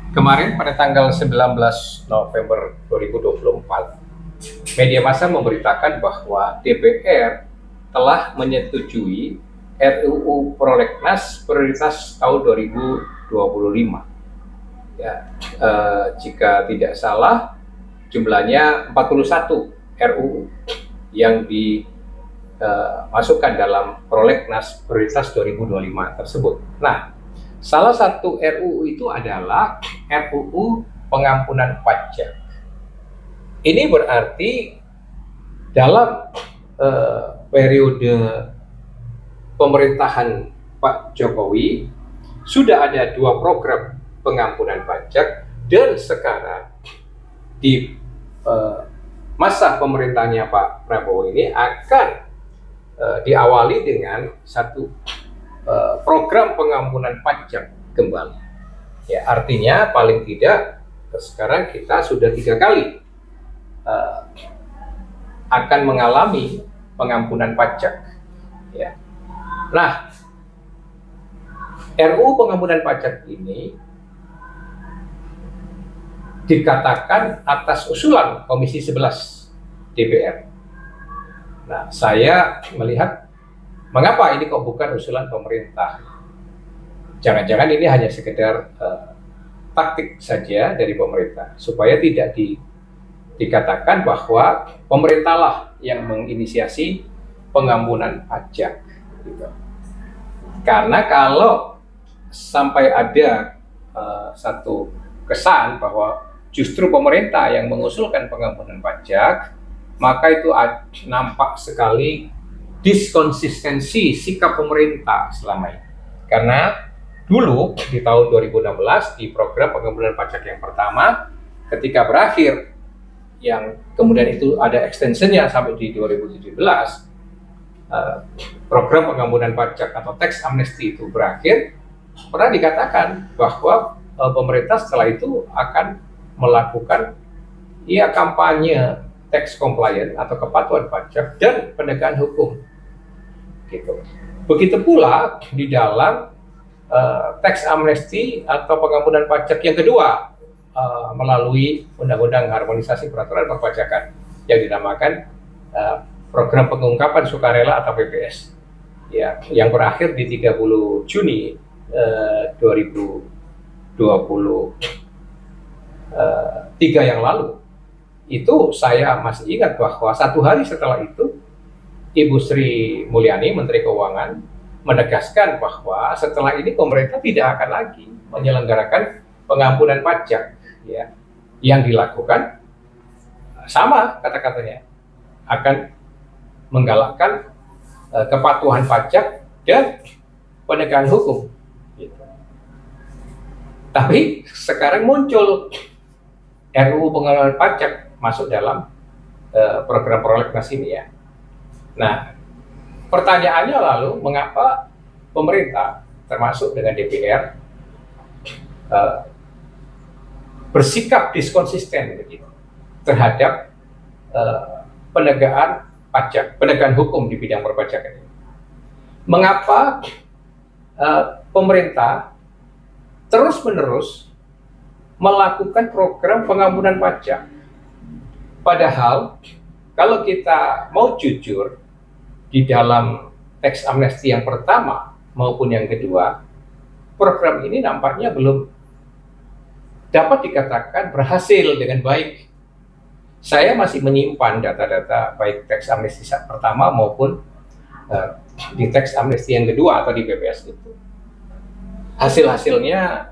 Kemarin pada tanggal 19 November 2024, media massa memberitakan bahwa DPR telah menyetujui RUU Prolegnas prioritas tahun 2025. Ya, jika tidak salah, jumlahnya 41 RUU yang dimasukkan dalam Prolegnas prioritas 2025 tersebut. Nah, salah satu RUU itu adalah RUU pengampunan pajak. Ini berarti dalam periode pemerintahan Pak Jokowi sudah ada 2 program pengampunan pajak, dan sekarang di masa pemerintahnya Pak Prabowo ini akan diawali dengan satu program pengampunan pajak kembali. Ya, artinya paling tidak sekarang kita sudah 3 kali akan mengalami pengampunan pajak. Ya. Nah, RUU pengampunan pajak ini dikatakan atas usulan Komisi 11 DPR. Nah, saya melihat mengapa ini kok bukan usulan pemerintah? Jangan-jangan ini hanya sekedar taktik saja dari pemerintah supaya tidak dikatakan bahwa pemerintahlah yang menginisiasi pengampunan pajak. Gitu. Karena kalau sampai ada satu kesan bahwa justru pemerintah yang mengusulkan pengampunan pajak, maka itu nampak sekali diskonsistensi sikap pemerintah selama ini. Karena dulu di tahun 2016 di program pengampunan pajak yang pertama, ketika berakhir, yang kemudian itu ada extensionnya sampai di 2017, program pengampunan pajak atau tax amnesty itu berakhir, pernah dikatakan bahwa pemerintah setelah itu akan melakukan kampanye tax compliance atau kepatuhan pajak dan penegakan hukum. Gitu. Begitu pula di dalam tax amnesty atau pengampunan pajak yang kedua melalui Undang-Undang Harmonisasi Peraturan Perpajakan yang dinamakan Program Pengungkapan Sukarela atau PPS. Ya, yang berakhir di 30 Juni 2023 yang lalu. Itu saya masih ingat bahwa 1 hari setelah itu Ibu Sri Mulyani, Menteri Keuangan, menegaskan bahwa setelah ini pemerintah tidak akan lagi menyelenggarakan pengampunan pajak, ya, yang dilakukan sama kata-katanya akan menggalakkan kepatuhan pajak dan penegakan hukum. Gitu. Tapi sekarang muncul RUU pengampunan pajak masuk dalam program prolegnas ini, ya. Nah, pertanyaannya lalu mengapa pemerintah termasuk dengan DPR bersikap diskonsisten begitu terhadap penegakan pajak, penegakan hukum di bidang perpajakan ini. Mengapa pemerintah terus-menerus melakukan program pengampunan pajak? Padahal kalau kita mau jujur, di dalam tax amnesty yang pertama maupun yang kedua, program ini nampaknya belum dapat dikatakan berhasil dengan baik. Saya masih menyimpan data-data baik tax amnesty pertama maupun di tax amnesty yang kedua atau di PPS itu. Hasil-hasilnya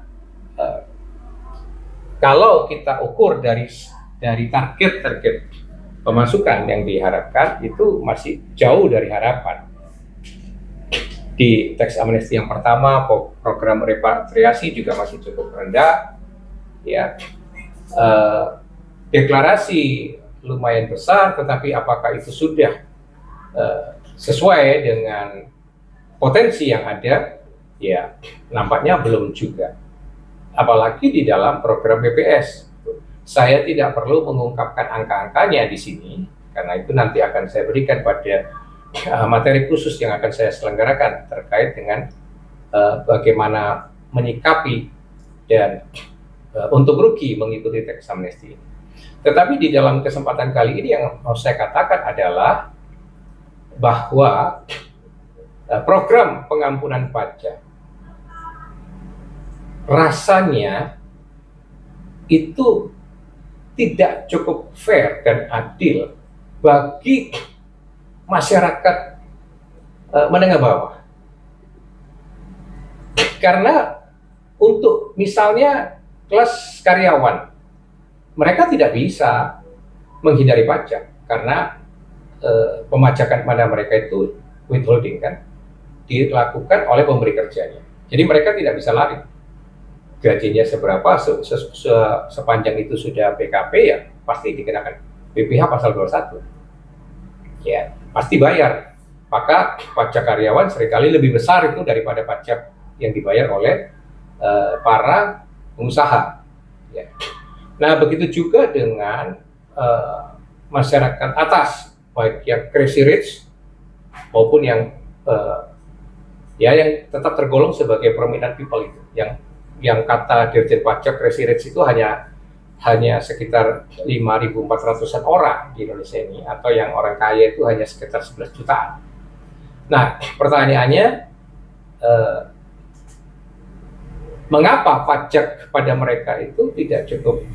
kalau kita ukur dari target pemasukan yang diharapkan itu masih jauh dari harapan. Di tax amnesty yang pertama, program repatriasi juga masih cukup rendah, ya. Deklarasi lumayan besar, tetapi apakah itu sudah sesuai dengan potensi yang ada? Ya, nampaknya belum juga. Apalagi di dalam program PPS. Saya tidak perlu mengungkapkan angka-angkanya di sini, karena itu nanti akan saya berikan pada materi khusus yang akan saya selenggarakan terkait dengan bagaimana menyikapi dan untung rugi mengikuti tax amnesty ini. Tetapi di dalam kesempatan kali ini yang mau saya katakan adalah bahwa program pengampunan pajak rasanya itu tidak cukup fair dan adil bagi masyarakat menengah bawah. Karena untuk misalnya kelas karyawan, mereka tidak bisa menghindari pajak karena pemajakan pada mereka itu withholding kan dilakukan oleh pemberi kerjanya. Jadi mereka tidak bisa lari. Gajinya seberapa sepanjang itu sudah PKP ya pasti dikenakan BPH pasal 21. Ya, pasti bayar. Maka pajak karyawan seringkali lebih besar itu daripada pajak yang dibayar oleh para pengusaha. Ya. Nah, begitu juga dengan masyarakat atas, baik yang crazy rich maupun yang yang tetap tergolong sebagai prominent people itu, yang kata Dirjen Pajak crazy rich itu hanya sekitar 5.400-an orang di Indonesia ini, atau yang orang kaya itu hanya sekitar 11 jutaan. Nah, pertanyaannya, mengapa pajak pada mereka itu tidak cukup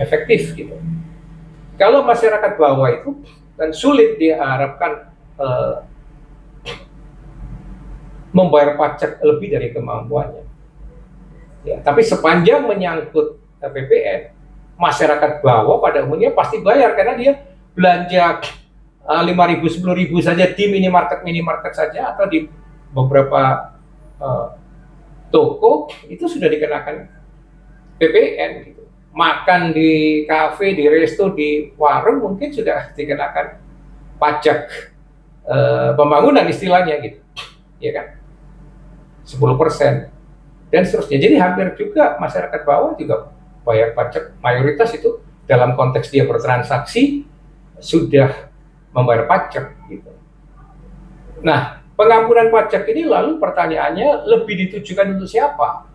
efektif gitu? Kalau masyarakat bawah itu kan sulit diharapkan membayar pajak lebih dari kemampuannya. Ya, tapi sepanjang menyangkut PPN, masyarakat bawah pada umumnya pasti bayar karena dia belanja 5.000, 10.000 saja di minimarket saja atau di beberapa toko itu sudah dikenakan PPN gitu. Makan di kafe, di resto, di warung mungkin sudah dikenakan pajak pembangunan istilahnya gitu, ya kan, 10% dan seterusnya. Jadi hampir juga masyarakat bawah juga bayar pajak, mayoritas itu dalam konteks dia bertransaksi sudah membayar pajak gitu. Nah, pengampunan pajak ini lalu pertanyaannya lebih ditujukan untuk siapa?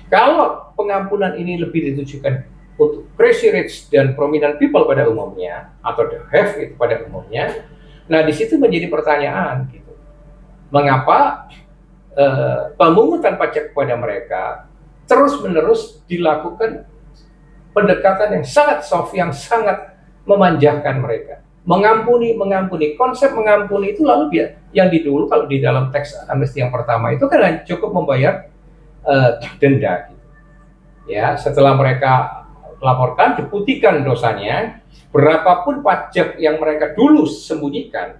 Kalau pengampunan ini lebih ditujukan untuk crazy rich dan prominent people pada umumnya, atau the have itu pada umumnya, nah di situ menjadi pertanyaan gitu. Mengapa pemungutan pajak kepada mereka terus-menerus dilakukan pendekatan yang sangat soft, yang sangat memanjakan mereka, mengampuni. Konsep mengampuni itu lalu yang dulu kalau di dalam teks amnesti yang pertama itu kan cukup membayar denda gitu. Ya, setelah mereka laporkan, dibuktikan dosanya, berapapun pajak yang mereka dulu sembunyikan,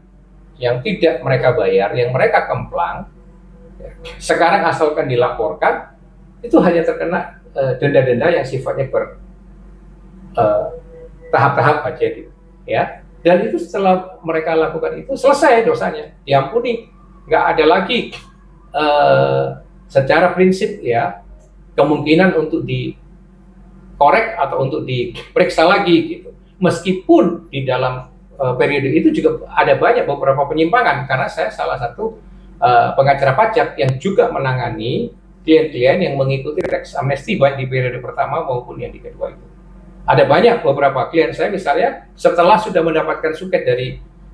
yang tidak mereka bayar, yang mereka kemplang, sekarang asalkan dilaporkan, itu hanya terkena denda-denda yang sifatnya tahap-tahap aja gitu, ya. Dan itu setelah mereka lakukan itu selesai dosanya, diampuni, nggak ada lagi secara prinsip ya kemungkinan untuk dikorek atau untuk diperiksa lagi gitu. Meskipun di dalam periode itu juga ada banyak beberapa penyimpangan, karena saya salah satu pengacara pajak yang juga menangani klien-klien yang mengikuti teks amnesti baik di periode pertama maupun yang di kedua itu. Ada banyak beberapa klien saya misalnya setelah sudah mendapatkan suket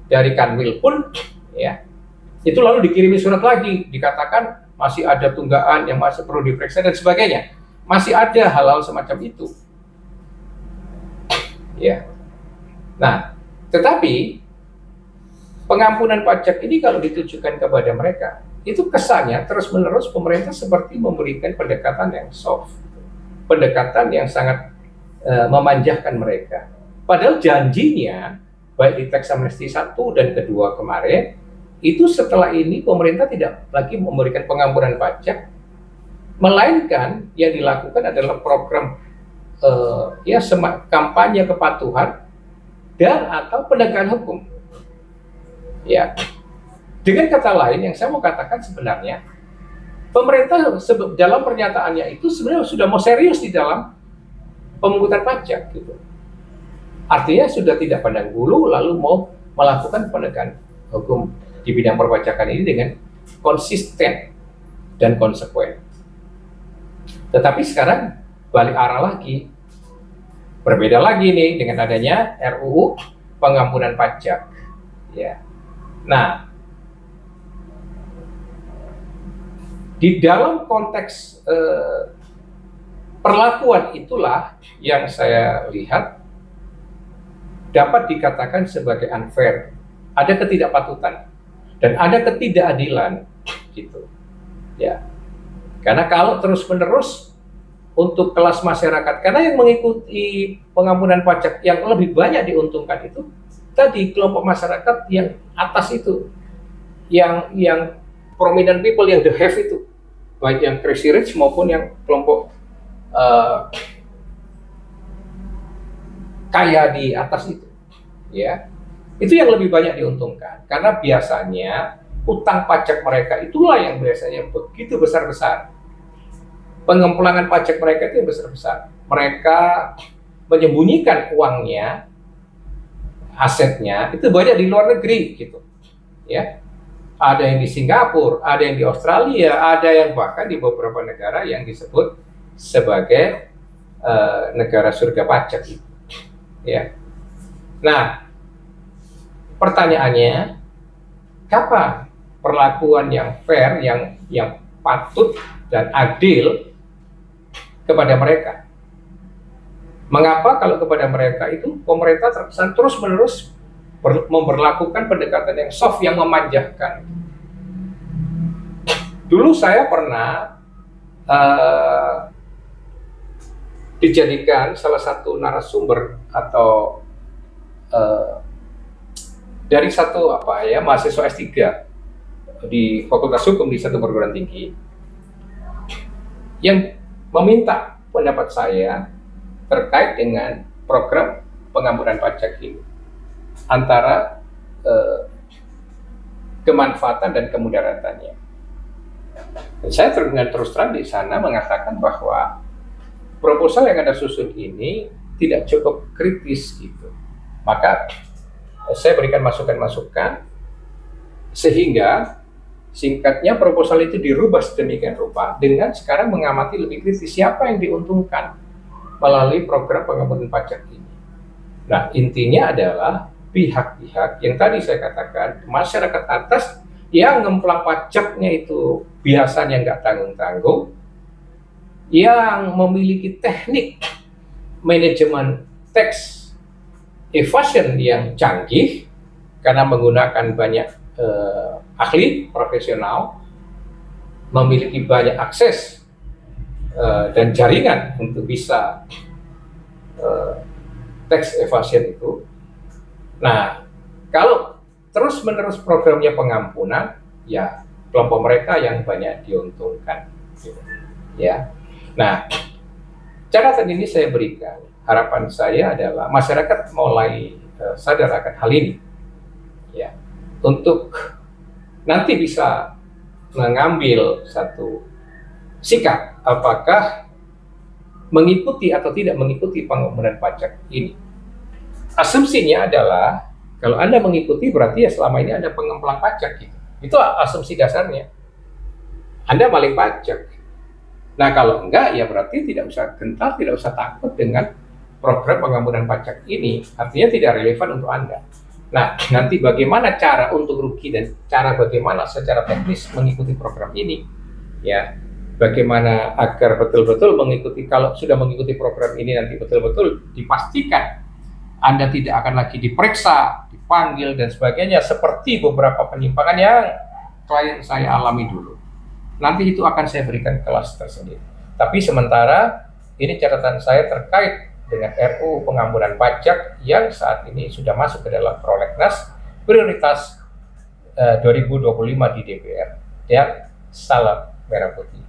dari Kanwil pun ya, itu lalu dikirimi surat lagi, dikatakan masih ada tunggaan yang masih perlu diperiksa dan sebagainya. Masih ada hal-hal semacam itu. Ya. Nah, tetapi pengampunan pajak ini kalau ditujukan kepada mereka, itu kesannya terus-menerus pemerintah seperti memberikan pendekatan yang soft, pendekatan yang sangat memanjakan mereka. Padahal janjinya, baik di teks amnesti 1 dan kedua kemarin, itu setelah ini pemerintah tidak lagi memberikan pengampunan pajak, melainkan yang dilakukan adalah program kampanye kepatuhan dan atau penegakan hukum. Ya, dengan kata lain yang saya mau katakan sebenarnya pemerintah dalam pernyataannya itu sebenarnya sudah mau serius di dalam pemungutan pajak gitu. Artinya sudah tidak pandang bulu lalu mau melakukan penegakan hukum di bidang perpajakan ini dengan konsisten dan konsekuen. Tetapi sekarang balik arah lagi. Berbeda lagi nih dengan adanya RUU pengampunan pajak. Ya. Nah, di dalam konteks perlakuan itulah yang saya lihat dapat dikatakan sebagai unfair. Ada ketidakpatutan dan ada ketidakadilan, gitu. Ya, karena kalau terus-menerus untuk kelas masyarakat, karena yang mengikuti pengampunan pajak yang lebih banyak diuntungkan itu tadi kelompok masyarakat yang atas itu, yang prominent people, yang the have itu, baik yang crazy rich maupun yang kelompok kaya di atas itu, ya, itu yang lebih banyak diuntungkan karena biasanya utang pajak mereka itulah yang biasanya begitu besar-besar. Pengemplangan pajak mereka itu yang besar-besar. Mereka menyembunyikan uangnya, asetnya itu banyak di luar negeri, gitu. Ya, ada yang di Singapura, ada yang di Australia, ada yang bahkan di beberapa negara yang disebut sebagai negara surga pajak, gitu. Ya. Nah, pertanyaannya, kapan perlakuan yang fair, yang patut dan adil kepada mereka? Mengapa kalau kepada mereka itu pemerintah terkesan terus-menerus memperlakukan pendekatan yang soft, yang memanjakan? Dulu saya pernah dijadikan salah satu narasumber atau dari satu mahasiswa S3 di Fakultas Hukum di satu perguruan tinggi yang meminta pendapat saya terkait dengan program pengampunan pajak ini, antara kemanfaatan dan kemudaratannya. Dan saya dengan terus terang di sana mengatakan bahwa proposal yang Anda susun ini tidak cukup kritis, gitu. Maka saya berikan masukan-masukan sehingga singkatnya proposal itu dirubah sedemikian rupa dengan sekarang mengamati lebih kritis siapa yang diuntungkan melalui program pengampunan pajak ini. Nah, intinya adalah pihak-pihak yang tadi saya katakan, masyarakat atas yang ngemplang pajaknya itu biasanya nggak tanggung-tanggung, yang memiliki teknik manajemen tax evasion yang canggih karena menggunakan banyak ahli profesional, memiliki banyak akses dan jaringan untuk bisa tax evasion itu. Nah, kalau terus-menerus programnya pengampunan, ya kelompok mereka yang banyak diuntungkan, ya. Nah, catatan ini saya berikan, harapan saya adalah masyarakat mulai sadar akan hal ini, ya, untuk nanti bisa mengambil satu sikap apakah mengikuti atau tidak mengikuti pengampunan pajak ini. Asumsinya adalah kalau Anda mengikuti berarti ya selama ini Anda pengemplang pajak, gitu. Itu asumsi dasarnya. Anda maling pajak. Nah, kalau enggak ya berarti tidak usah gentar, tidak usah takut dengan program pengampunan pajak ini. Artinya tidak relevan untuk Anda. Nah, nanti bagaimana cara untung rugi dan cara bagaimana secara teknis mengikuti program ini, ya. Bagaimana agar betul-betul mengikuti, kalau sudah mengikuti program ini nanti betul-betul dipastikan Anda tidak akan lagi diperiksa, dipanggil dan sebagainya seperti beberapa penyimpangan yang klien saya alami dulu. Nanti itu akan saya berikan kelas tersendiri. Tapi sementara ini catatan saya terkait dengan RUU pengampunan pajak yang saat ini sudah masuk ke dalam prolegnas prioritas 2025 di DPR. Ya, salam merah putih.